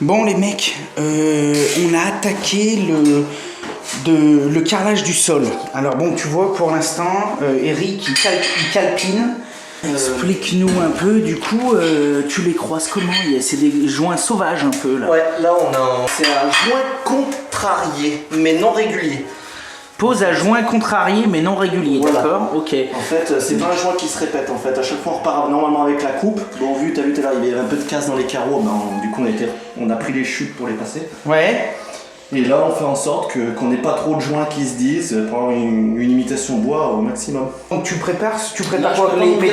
Bon les mecs, on a attaqué le carrelage du sol. Alors bon, tu vois pour l'instant, Eric il calpine. Explique-nous un peu, du coup, tu les croises comment? C'est des joints sauvages un peu là. Ouais, là c'est un joint contrarié, mais non régulier. Pose à joint contrarié mais non régulier, voilà. D'accord, ok. En fait, c'est pas un joint qui se répète en fait. À chaque fois on repart normalement avec la coupe. Bon, t'as vu tout à l'heure, il y avait un peu de casse dans les carreaux, ben, du coup on a pris les chutes pour les passer. Ouais. Et là on fait en sorte qu'on n'ait pas trop de joints qui se disent pour avoir une imitation bois au maximum. Donc tu prépares quoi, les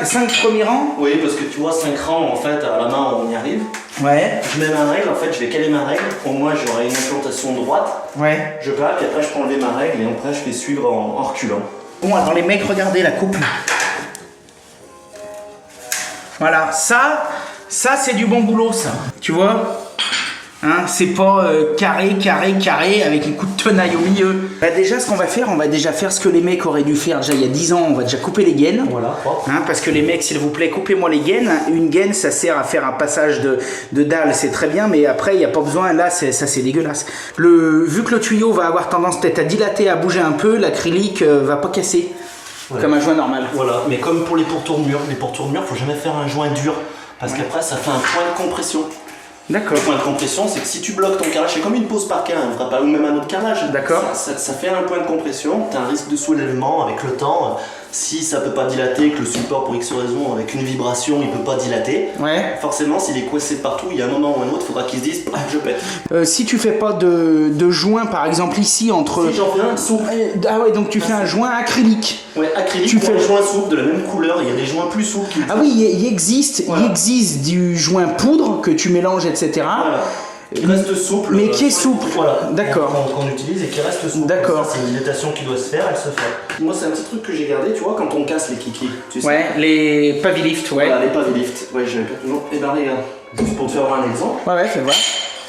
5 premiers rangs? Oui, parce que tu vois 5 rangs en fait à la main on y arrive. Ouais. Je mets ma règle, en fait je vais caler ma règle, au moins j'aurai une implantation droite. Ouais. Je plaque, après je peux enlever ma règle et après je fais suivre en reculant. Bon alors les mecs, regardez la coupe. Voilà, ça c'est du bon boulot ça. Tu vois? Hein, c'est pas carré avec un coup de tenaille au milieu. Bah déjà ce qu'on va faire, on va déjà faire ce que les mecs auraient dû faire déjà il y a 10 ans, on va déjà couper les gaines. Voilà, hein, parce que les mecs, s'il vous plaît, coupez-moi les gaines. Une gaine ça sert à faire un passage de dalle, c'est très bien, mais après il n'y a pas besoin, là ça c'est dégueulasse. Vu que le tuyau va avoir tendance peut-être à dilater, à bouger un peu, l'acrylique va pas casser. Ouais. Comme un joint normal. Voilà, mais comme pour les pourtours-murs, faut jamais faire un joint dur, parce qu'après ça fait un point de compression. D'accord. Le point de compression, c'est que si tu bloques ton carrelage, c'est comme une pose parquet, ou même un autre carrelage. D'accord. Ça fait un point de compression, tu as un risque de soulèvement avec le temps. Si ça peut pas dilater, que le support pour X raison, avec une vibration, il peut pas dilater. Ouais. Forcément, s'il est coincé partout, il y a un moment ou un autre, il faudra qu'il se dise je pète. Si tu fais pas de joint, par exemple ici entre. Si j'en fais un souple. Ah ouais, donc tu fais un joint acrylique. Ouais, acrylique. Tu fais un joint souple de la même couleur. Il y a des joints plus souples. Ah oui, il existe du joint poudre que tu mélanges, etc. Voilà. Qui reste souple. Mais qui est souple. Voilà. D'accord. Qu'on utilise et qui reste souple. D'accord. C'est une dilatation qui doit se faire, elle se fait. Moi, c'est un petit truc que j'ai gardé, tu vois, quand on casse les kikis. Tu sais. Ouais, les pavilifts, ouais. Voilà, les pavilifts. Ouais, j'avais pas toujours. Eh ben, regarde, juste pour te faire un exemple. Ouais, fais voir.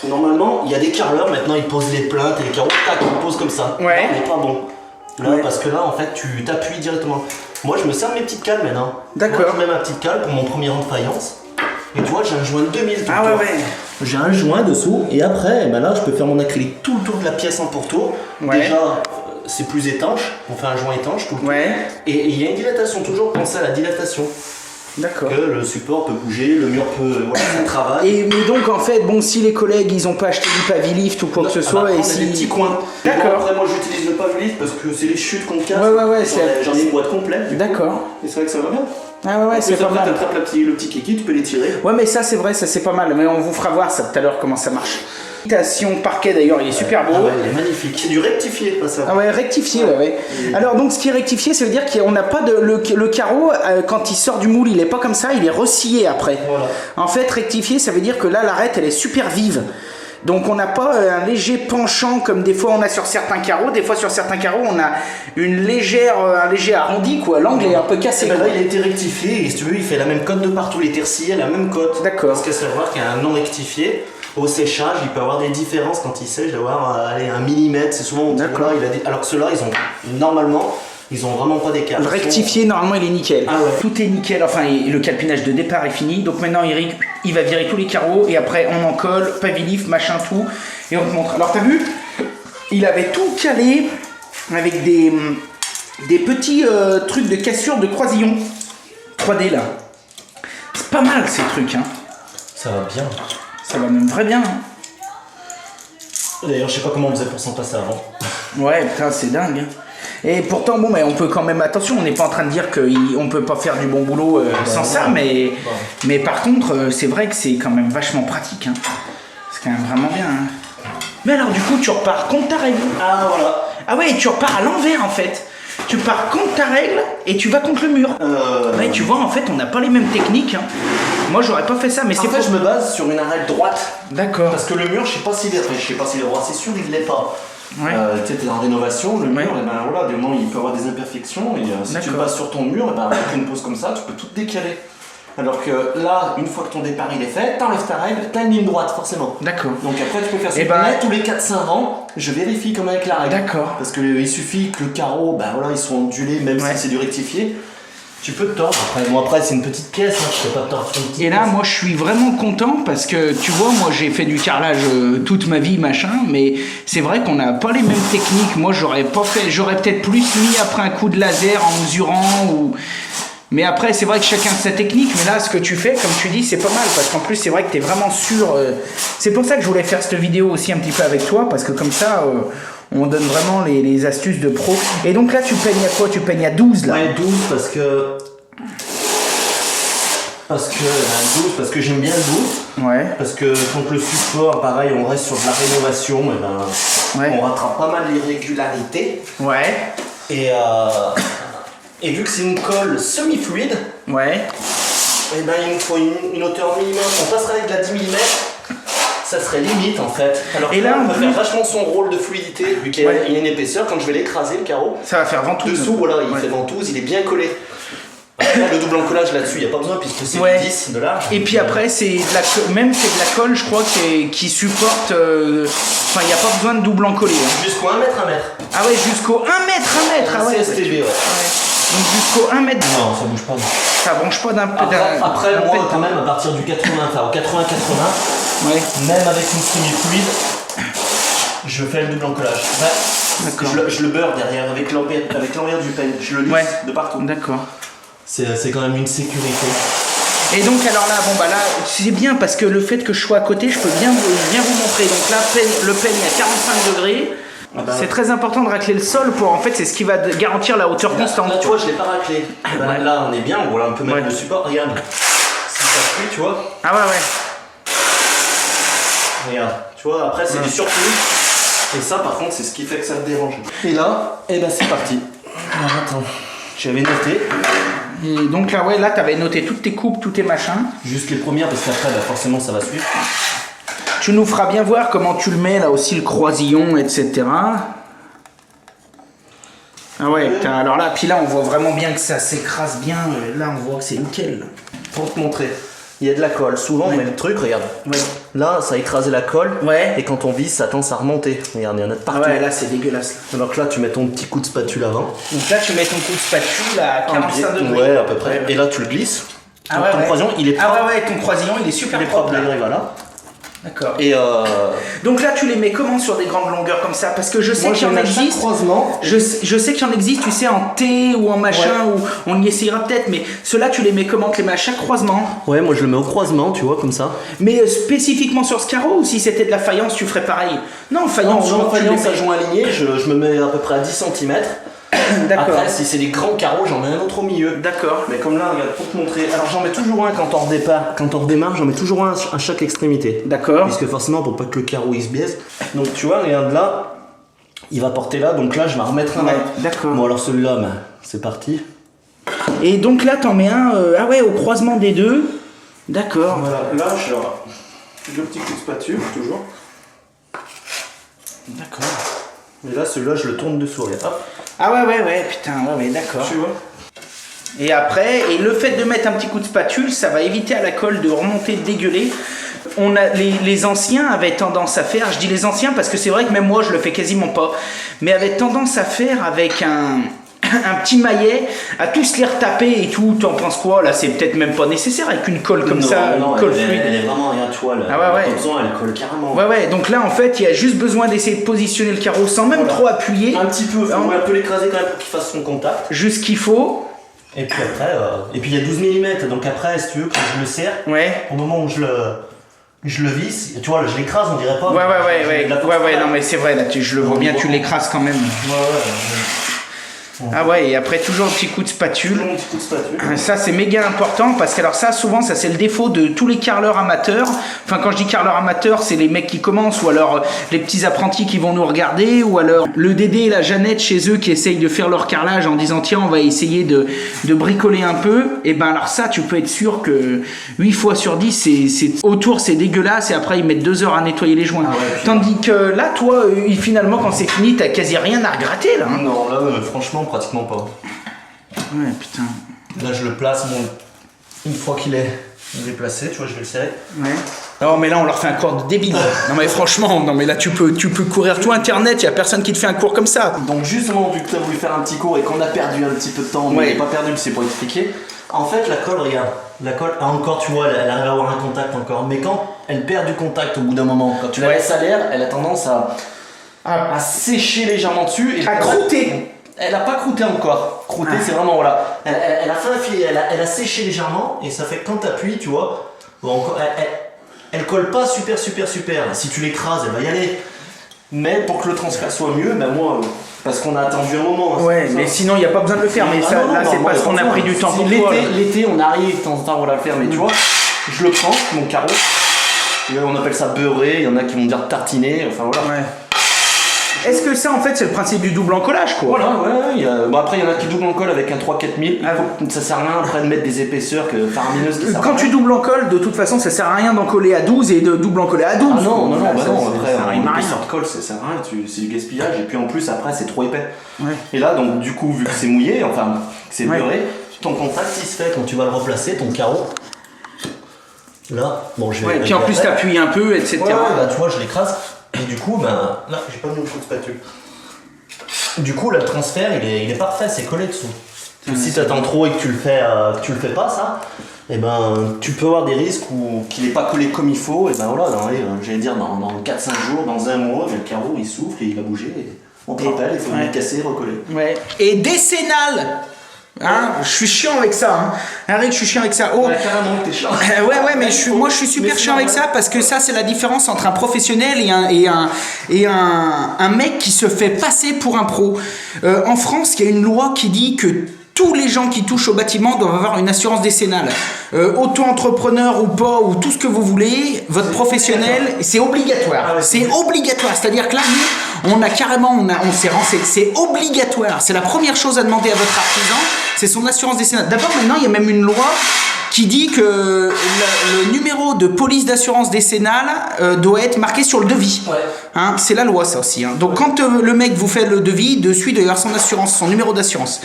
Normalement, il y a des carreleurs, maintenant ils posent les plaintes et les carreaux, tac, ils posent comme ça. Ouais. Non, mais pas bon. Là, parce que là, en fait, tu t'appuies directement. Moi, je me sers de mes petites cales maintenant. D'accord. Moi, je mets ma petite cale pour mon premier rang de faïence. Et tu vois, j'ai un joint de 2000 tout Ah le tour. ouais. J'ai un joint dessous et après, ben là, je peux faire mon acrylique tout le tour de la pièce en pourtour. Ouais. Déjà, c'est plus étanche. On fait un joint étanche tout le tour. Ouais. Et il y a une dilatation, toujours penser à la dilatation. D'accord. Que le support peut bouger, le mur peut. Voilà, ça travaille. Mais donc en fait, bon, si les collègues ils ont pas acheté du pavilift ou quoi que ce soit, et si. des petits coins. D'accord. Après, moi j'utilise le pavilift parce que c'est les chutes qu'on casse. Ouais, J'en ai une boîte complète. D'accord. Et c'est vrai que ça va bien. Ah ouais, c'est pas mal. Tu attrapes le petit kiki, tu peux les tirer. Ouais, mais ça c'est vrai, ça c'est pas mal. Mais on vous fera voir ça tout à l'heure comment ça marche. Imitation parquet d'ailleurs, il est super beau. Ah ouais, il est magnifique. C'est du rectifié, pas ça. Ah ouais, rectifié, ouais. Alors donc ce qui est rectifié, ça veut dire qu'on n'a pas de le carreau quand il sort du moule, il est pas comme ça, il est rescillé après. Voilà. En fait, rectifié, ça veut dire que là l'arête elle est super vive. Donc on n'a pas un léger penchant comme des fois on a sur certains carreaux. Des fois sur certains carreaux on a un léger arrondi quoi. L'angle est un peu cassé. Ben là il a été rectifié et si tu veux il fait la même cote de partout. Il est rescillé à la même cote. D'accord. Parce qu'à savoir qu'il y a un non rectifié. Au séchage, il peut avoir des différences quand il sèche, d'avoir 1 millimètre. C'est souvent d'accord. Alors que ceux-là, ils ont vraiment pas d'écart. Le rectifié, normalement, il est nickel. Ah ouais. Tout est nickel. Enfin, le calpinage de départ est fini. Donc maintenant, Eric, il va virer tous les carreaux et après, on en colle, pavilift, machin, tout. Et on te montre. Alors, t'as vu? Il avait tout calé avec des petits trucs de cassure de croisillon 3D là. C'est pas mal ces trucs, hein. Ça va bien. Ça va même très bien. Hein. D'ailleurs, je sais pas comment on faisait pour s'en passer avant. Ouais, putain, c'est dingue. Et pourtant, bon, mais on peut quand même, attention, on n'est pas en train de dire qu'on peut pas faire du bon boulot sans ça, mais par contre, c'est vrai que c'est quand même vachement pratique. Hein. C'est quand même vraiment bien. Hein. Mais alors, du coup, tu repars contre ta règle. Ah, voilà. Ah ouais, tu repars à l'envers en fait. Tu pars contre ta règle et tu vas contre le mur. Ouais, tu vois, en fait, on n'a pas les mêmes techniques. Hein. Moi, j'aurais pas fait ça, mais c'est pas. Je me base sur une arête droite. D'accord. Parce que le mur, je sais pas s'il est droit. C'est sûr, il l'est pas. Ouais. Tu sais, t'es en rénovation, le mur, et ben voilà, du moment il peut avoir des imperfections. Et si tu te bases sur ton mur, et ben avec une pose comme ça, tu peux tout décaler. Alors que là, une fois que ton départ il est fait, t'enlèves ta règle, t'as une ligne droite forcément. D'accord. Donc après tu peux faire ça. Tous les 4-5 rangs, je vérifie comme avec la règle. D'accord. Parce qu'il suffit que le carreau, ben voilà, ils sont ondulés même si c'est du rectifié. Tu peux te tordre après. Bon, après, c'est une petite pièce, hein, tu peux pas te tordre sur une petite Et là, pièce. moi, je suis vraiment content parce que, tu vois, moi, j'ai fait du carrelage toute ma vie, machin, mais c'est vrai qu'on n'a pas les mêmes techniques. Moi, j'aurais peut-être plus mis après un coup de laser en mesurant ou... Mais après, c'est vrai que chacun sa technique, mais là, ce que tu fais, comme tu dis, c'est pas mal, parce qu'en plus, c'est vrai que tu es vraiment sûr. C'est pour ça que je voulais faire cette vidéo aussi un petit peu avec toi, parce que comme ça, on donne vraiment les astuces de pro. Et donc là, tu peignes à quoi? Tu peignes à 12, là? Ouais, 12 parce que... Parce que j'aime bien le 12. Ouais. Parce que quand le support, pareil, on reste sur de la rénovation, et ben, Ouais. on rattrape pas mal l'irrégularité. Ouais. Et vu que c'est une colle semi-fluide, Ouais. et ben, il nous faut une hauteur minimum. On passerait avec de la 10 mm, ça serait limite en fait. Alors Et que là, on en peut plus- faire vachement son rôle de fluidité, vu qu'il y a une épaisseur. Quand je vais l'écraser, le carreau, Ça va faire ventouse. dessous, voilà, il Ouais. fait ventouse, il est bien collé. Après, le double encollage là-dessus, il n'y a pas besoin puisque c'est Ouais. 10 de large. Et puis après, c'est même c'est de la colle, je crois, qui supporte. Enfin, il n'y a pas besoin de double encollé. Hein. Jusqu'au 1 mètre, 1 mètre. Ah ouais, jusqu'au 1 mètre, 1 mètre. Ah ouais. CSTB, ouais. Donc jusqu'au 1 mètre. Non, ça bouge pas. Ça bronche pas d'un Après d'un moi, pet. quand même, à partir du 80, enfin au 80-80, Ouais. même avec une semi-fluide, je fais le double encollage. D'accord. Je le beurre derrière avec l'envers du peigne. Je le lisse Ouais. de partout. D'accord. C'est quand même une sécurité. Et donc alors là, bon bah là, c'est bien parce que le fait que je sois à côté, je peux bien vous montrer. Donc là, le peigne à 45 degrés. Ah bah, C'est très important de racler le sol pour, en fait, c'est ce qui va garantir la hauteur constante. Là, tu vois, je l'ai pas raclé. Ben, Ouais. là, on est bien. Voilà, on peut mettre Ouais. le support. Regarde. Si ça fuit, tu vois. Ah ouais, ouais. Regarde. Tu vois, après, c'est du surplus. Et ça, par contre, c'est ce qui fait que ça te dérange. Et là, et ben c'est parti. Alors, attends. J'avais noté. Et donc là, ouais, là, t'avais noté toutes tes coupes, tous tes machins. Juste les premières, parce qu'après, bah, forcément, ça va suivre. Tu nous feras bien voir comment tu le mets, là aussi, le croisillon, etc. Ah ouais, alors là, puis là, on voit vraiment bien que ça s'écrase bien. Là, on voit que c'est nickel. Pour te montrer. Il y a de la colle. Souvent, on met le truc, regarde. Ouais. Là, ça a écrasé la colle. Ouais. Et quand on visse, ça tend à remonter. Regarde, il y en a de Ah partout. ouais, là, c'est dégueulasse. Là. Alors que là, tu mets ton petit coup de spatule avant. Donc là, tu mets ton coup de spatule à 45 degrés. Ouais, à peu près. Et là, tu le glisses. Ah ouais, ton ouais. croisillon, il est propre. Ah ouais, ouais, ton croisillon, il est super Il est propre, là. voilà. D'accord. Et Donc là, tu les mets comment sur des grandes longueurs comme ça? Parce que je sais moi, qu'il y en existe. croisement. Je sais qu'il y en existe, tu sais, en T ou en machin, ou on y essayera peut-être, mais ceux-là, tu les mets comment? Tu les mets à chaque croisement? Ouais, moi je le mets au croisement, tu vois, comme ça. Mais spécifiquement sur ce carreau, ou si c'était de la faïence, tu ferais pareil? Non, faïence, Non, tu les faïence mets- à joint aligné, je me mets à peu près à 10 cm. D'accord. Après, si c'est des grands carreaux, j'en mets un autre au milieu. D'accord. Mais comme là, regarde, pour te montrer. Alors j'en mets toujours un quand on redémarre, j'en mets toujours un à chaque extrémité. D'accord. Puisque forcément, pour pas que le carreau il se biaise. Donc tu vois, regarde là, il va porter là, donc là je vais en remettre un là. Ouais, d'accord. Bon, alors celui-là, ben, c'est parti. Et donc là, t'en mets un, ah ouais, au croisement des deux. D'accord. Voilà, là je le petit coup de spatule, toujours. D'accord. Et là, celui-là, je le tourne dessous, regarde. Hop, Ah ouais, putain, ouais, d'accord. tu vois. Et après, et le fait de mettre un petit coup de spatule, ça va éviter à la colle de remonter, de dégueuler. Les anciens avaient tendance à faire, je dis les anciens parce que c'est vrai que même moi je le fais quasiment pas, mais avaient tendance à faire avec un petit maillet, à tous les retaper et tout. T'en penses quoi là? C'est peut-être même pas nécessaire avec une colle comme ça, non, une colle elle fluide. est vraiment rien, tu vois. Ah ouais, ouais. Pas besoin, elle colle carrément. Ouais, donc là en fait il y a juste besoin d'essayer de positionner le carreau sans même Voilà. trop appuyer, Un petit peu, faut un peu l'écraser quand même pour qu'il fasse son contact. juste ce qu'il faut. Et puis après, et puis il y a 12 mm, donc après, si tu veux, quand je le serre, Ouais. au moment où je le visse, tu vois, je l'écrase, on dirait pas. Ouais, non mais c'est vrai, là je le vois bien, tu l'écrases quand même. Ah ouais, et après toujours un petit coup de spatule. Un petit coup de spatule. Ça c'est méga important parce que alors ça souvent ça c'est le défaut de tous les carreleurs amateurs. Enfin quand je dis carreleurs amateurs c'est les mecs qui commencent ou alors les petits apprentis qui vont nous regarder ou alors le Dédé et la Jeannette chez eux qui essayent de faire leur carrelage en disant tiens on va essayer de bricoler un peu. Et ben alors ça tu peux être sûr que 8 fois sur 10 c'est autour c'est dégueulasse et après ils mettent 2 heures à nettoyer les joints. Ah ouais, puis Tandis que là toi finalement quand c'est fini t'as quasi rien à regretter là. Hein. Non, là, franchement, pratiquement pas. Ouais putain. Là, je le place, une fois qu'il est déplacer, tu vois, je vais le serrer. Ouais. Non mais là on leur fait un cours de débile. Non mais franchement, non mais là tu peux courir tout internet, il y a personne qui te fait un cours comme ça. Donc justement, vu que tu as voulu faire un petit cours et qu'on a perdu un petit peu de temps, mais pas perdu, c'est pour expliquer. En fait, la colle, regarde, la colle, encore, tu vois, elle arrive à avoir un contact encore, mais quand elle perd du contact au bout d'un moment, quand tu la laisses à l'air, elle a tendance à sécher légèrement dessus. Et à croûter. Elle a pas croûté encore. Croûter, c'est vraiment, voilà. Elle a fait un filet, elle a séché légèrement, et ça fait que quand tu appuies, tu vois, elle colle pas super. Si tu l'écrases, elle va y aller. Mais pour que le transfert soit mieux, ben moi, parce qu'on a attendu un moment. Ouais, mais sinon il n'y a pas besoin de le faire. Mais ça, là, c'est parce qu'on a pris du temps pour toi. L'été, on arrive de temps en temps, on va le faire, mais tu vois, je le prends, mon carreau. Et on appelle ça beurrer, il y en a qui vont dire tartiner, enfin voilà. Ouais. Est-ce que ça, en fait, c'est le principe du double encollage, quoi? Voilà, ouais. Bon, après, il y en a qui double encollent avec un 3-4000. Ça sert à rien après de mettre des épaisseurs faramineuses. Quand tu double encolles, de toute façon, ça sert à rien d'encoller à 12 et de double encoller à 12. Ah non, bah non, après, une épaisseur de colle, ça sert à rien, c'est du gaspillage. Et puis en plus, après, c'est trop épais. Ouais. Et là, donc, du coup, vu que c'est mouillé, enfin, que c'est beurré, ton contact, il se fait quand tu vas le replacer, ton carreau. Là, bon, je vais. Ouais, et puis en plus, t'appuies un peu, etc. Ouais, bah, tu vois, je l'écrase. Et du coup, ben, là, j'ai pas mis une coup de spatule. Du coup, là, le transfert, il est parfait, c'est collé dessous. Si t'attends trop et que tu le fais pas, ça, et ben, tu peux avoir des risques qu'il n'est pas collé comme il faut. Et ben voilà, j'allais dire, dans 4-5 jours, dans un mois, le carreau, il souffle et il va bouger. Et on te rappelle, il faut le casser, recoller. Ouais. Et décennal. Hein, je suis chiant avec ça, hein. Eric, je suis chiant avec ça. Oh. Ouais, carrément, t'es chiant. Ouais, mais moi je suis super chiant avec ça parce que ça c'est la différence entre un professionnel et un mec qui se fait passer pour un pro. En France, il y a une loi qui dit que tous les gens qui touchent au bâtiment doivent avoir une assurance décennale. Auto-entrepreneur ou pas, ou tout ce que vous voulez, votre professionnel, c'est obligatoire. Ah ouais, c'est obligatoire. C'est-à-dire que là, nous, on a carrément, on s'est renseigné, c'est obligatoire. C'est la première chose à demander à votre artisan, c'est son assurance décennale. D'abord, maintenant, il y a même une loi qui dit que le numéro de police d'assurance décennale doit être marqué sur le devis. Ouais. Hein, c'est la loi, ça aussi. Hein. Donc, quand le mec vous fait le devis, dessus, il doit y avoir son assurance, son numéro d'assurance.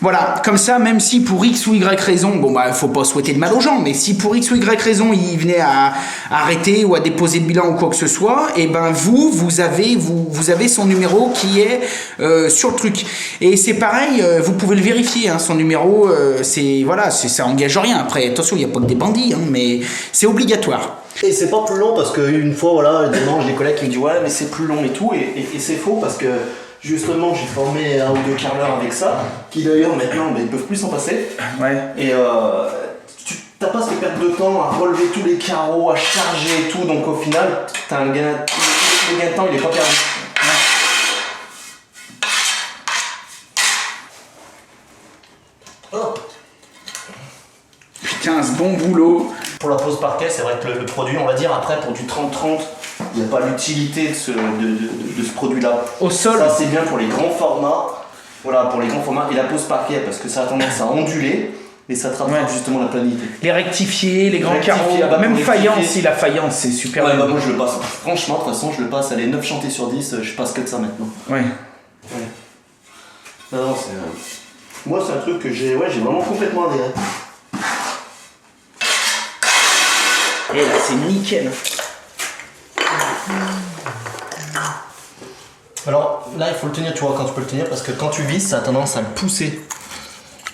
Voilà, comme ça, même si pour X ou Y raison, bon bah faut pas souhaiter de mal aux gens, mais si pour X ou Y raison il venait à arrêter ou à déposer le bilan ou quoi que ce soit, et ben vous avez son numéro qui est sur le truc. Et c'est pareil, vous pouvez le vérifier, hein, son numéro, ça engage rien. Après, attention, il n'y a pas que des bandits, hein, mais c'est obligatoire. Et c'est pas plus long parce qu'une fois, voilà, dimanche, j'ai des collègues qui me disent ouais, mais c'est plus long et tout, et c'est faux parce que. Justement, j'ai formé un ou deux carreleurs avec ça, qui d'ailleurs maintenant ils peuvent plus s'en passer. Ouais. Et tu t'as pas cette perte de temps à relever tous les carreaux, à charger et tout, donc au final, t'as un gain, le gain de temps il est pas perdu. Ouais. Oh. Putain, ce bon boulot. Pour la pose parquet, c'est vrai que le produit, on va dire après pour du 30-30, il n'y a pas l'utilité de ce produit-là. Au sol. Ça, c'est bien pour les grands formats. Voilà, pour les grands formats. Et la pose parquet, parce que ça a tendance à onduler et ça te rattrape justement la planité. Les rectifier, les grands carreaux. Même faïence, si la faïence, c'est super. Ouais, bah moi je le passe. Franchement, de toute façon, je le passe. Allez, 9 chantés sur 10, je passe que de ça maintenant. Ouais. Non, c'est. Moi, c'est un truc que j'ai vraiment complètement adhéré. Et là, c'est nickel. Alors là, il faut le tenir, tu vois, quand tu peux le tenir, parce que quand tu vises, ça a tendance à le pousser.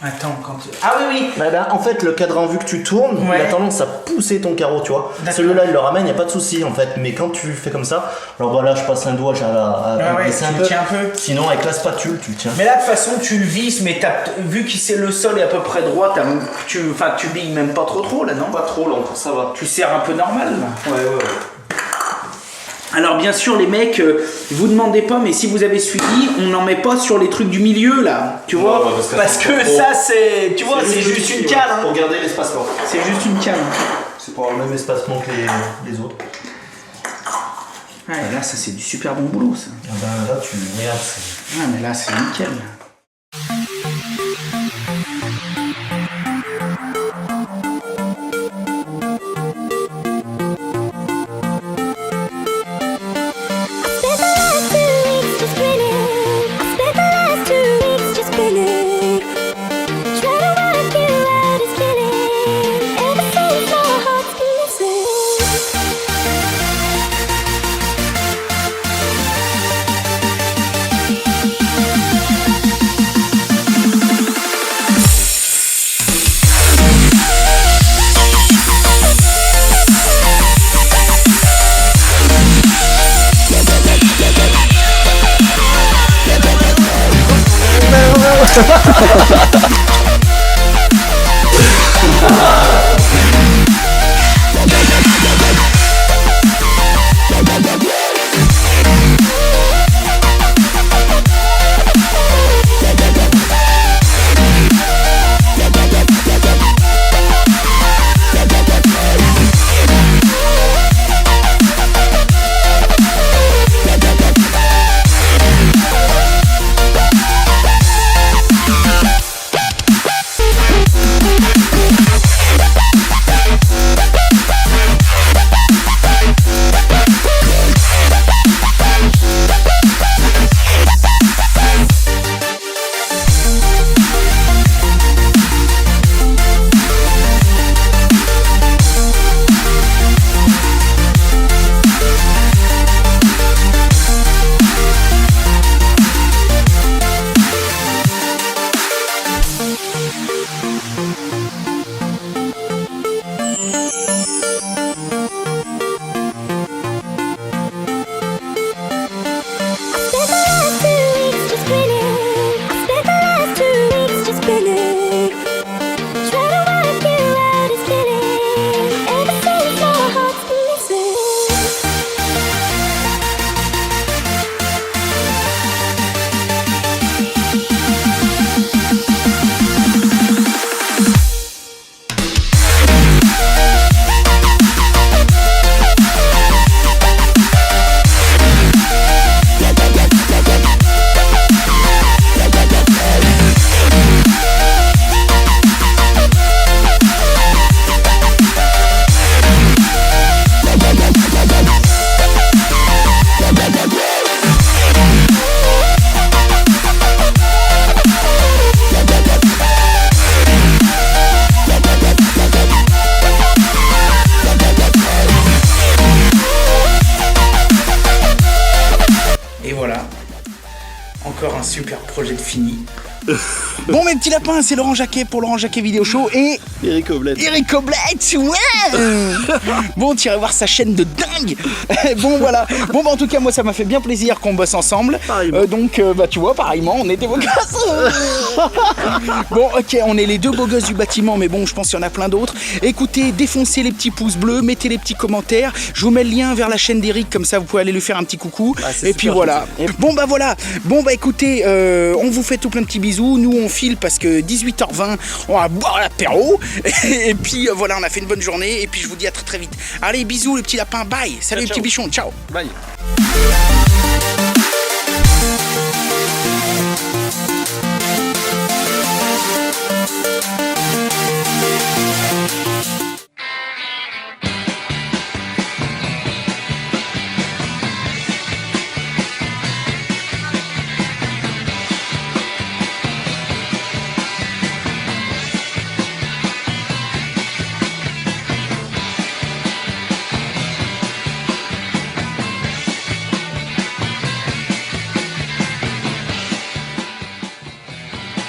Attends, Ah oui. Bah, en fait, le cadran, vu que tu tournes, il a tendance à pousser ton carreau, tu vois. Celui-là, il le ramène, il n'y a pas de souci, en fait. Mais quand tu fais comme ça, alors voilà, je passe un doigt, j'ai à baisser un peu. Tiens un peu. Sinon, avec la spatule, tu le tiens. Mais là, de toute façon, tu le vises, mais vu que le sol est à peu près droit, tu billes même pas trop, là, non? Pas trop, là, ça va. Tu serres un peu normal, là. Ouais. Alors bien sûr les mecs, vous demandez pas, mais si vous avez suivi, on n'en met pas sur les trucs du milieu là, tu vois, parce que ça c'est, tu vois, c'est juste une cale. Hein. Pour garder l'espacement. C'est juste une cale. C'est pour avoir le même espacement que les autres. Ouais, là ça c'est du super bon boulot ça. Ah ben là tu regardes. Ouais mais là c'est nickel. Try to work you out, it's killing. Ever since Encore un super projet de fini. Bon mes petits lapins, c'est Laurent Jacquet pour Laurent Jacquet Vidéo Show et... Eric Oblette. Eric Oblette, ouais. Bon, tu iras voir sa chaîne de dingue. Bon voilà. Bon bah en tout cas moi ça m'a fait bien plaisir qu'on bosse ensemble. Donc bah tu vois pareillement on était beaux gosses. Bon ok, on est les deux beaux gosses du bâtiment, mais bon je pense qu'il y en a plein d'autres. Écoutez, défoncez les petits pouces bleus, mettez les petits commentaires. Je vous mets le lien vers la chaîne d'Eric, comme ça vous pouvez aller lui faire un petit coucou. Ah, et puis voilà. Bon bah voilà. Bon bah écoutez, on vous fait tout plein de petits bisous. Nous on file parce que 18h20 on va boire l'apéro. Et puis voilà, on a fait une bonne journée. Et puis je vous dis à très très vite. Allez, bisous les petits lapins, bye. Salut les petits bichons, ciao. Bye.